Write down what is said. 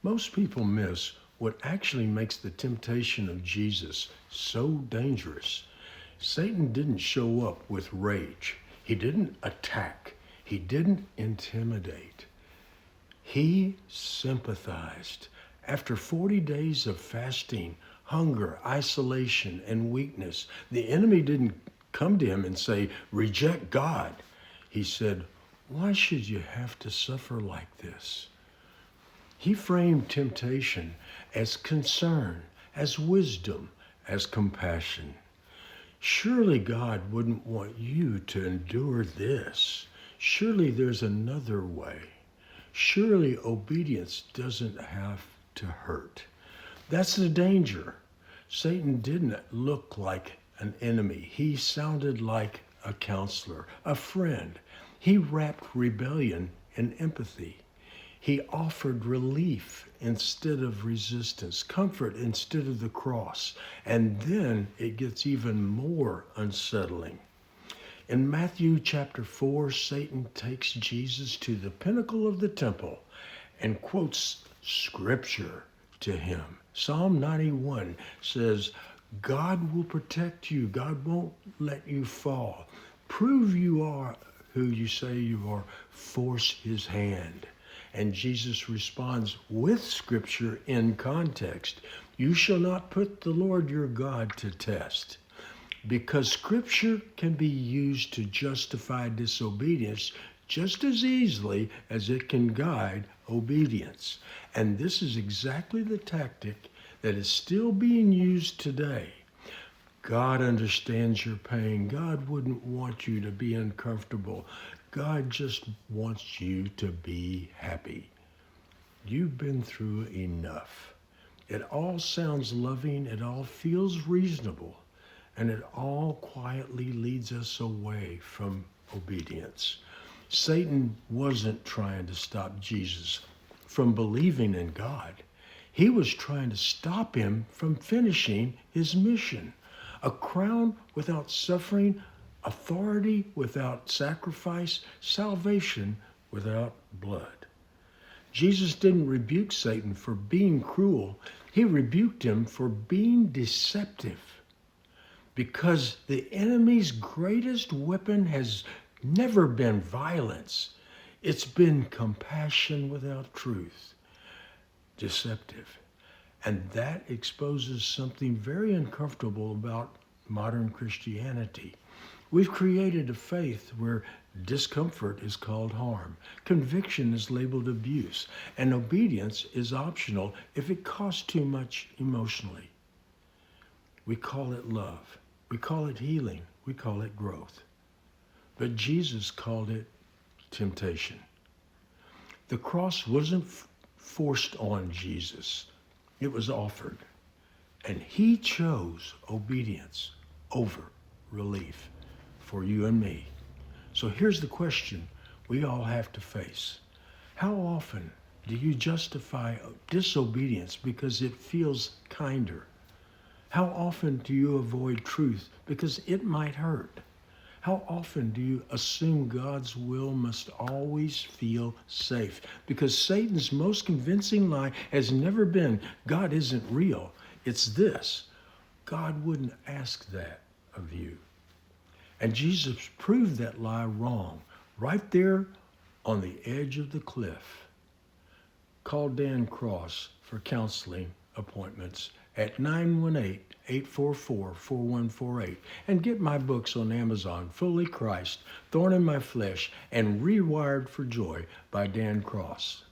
Most people miss what actually makes the temptation of Jesus so dangerous. Satan didn't show up with rage. He didn't attack. He didn't intimidate. He sympathized. After 40 days of fasting, hunger, isolation, and weakness, the enemy didn't come to him and say, "Reject God." He said, "Why should you have to suffer like this?" He framed temptation as concern, as wisdom, as compassion. Surely God wouldn't want you to endure this. Surely there's another way. Surely obedience doesn't have to hurt. That's the danger. Satan didn't look like an enemy. He sounded like a counselor, a friend. He wrapped rebellion in empathy. He offered relief instead of resistance, comfort instead of the cross. And then it gets even more unsettling. In Matthew chapter 4, Satan takes Jesus to the pinnacle of the temple and quotes scripture to him. Psalm 91 says, "God will protect you. God won't let you fall. Prove you are who you say you are. Force his hand." And Jesus responds with scripture in context. "You shall not put the Lord your God to test." Because scripture can be used to justify disobedience just as easily as it can guide obedience. And this is exactly the tactic that is still being used today. God understands your pain. God wouldn't want you to be uncomfortable. God just wants you to be happy. You've been through enough. It all sounds loving. It all feels reasonable. And it all quietly leads us away from obedience. Satan wasn't trying to stop Jesus from believing in God. He was trying to stop him from finishing his mission. A crown without suffering, authority without sacrifice, salvation without blood. Jesus didn't rebuke Satan for being cruel. He rebuked him for being deceptive. Because the enemy's greatest weapon has never been violence. It's been compassion without truth, deceptive. And that exposes something very uncomfortable about modern Christianity. We've created a faith where discomfort is called harm, conviction is labeled abuse, and obedience is optional if it costs too much emotionally. We call it love. We call it healing. We call it growth. But Jesus called it temptation. The cross wasn't forced on Jesus. It was offered. And he chose obedience over relief for you and me. So here's the question we all have to face. How often do you justify disobedience because it feels kinder? How often do you avoid truth because it might hurt? How often do you assume God's will must always feel safe? Because Satan's most convincing lie has never been, God isn't real. It's this, God wouldn't ask that of you. And Jesus proved that lie wrong right there on the edge of the cliff. Call Dan Cross for counseling appointments at 918-844-4148 and get my books on Amazon, Fully Christ, Thorn in My Flesh, and Rewired for Joy by Dan Cross.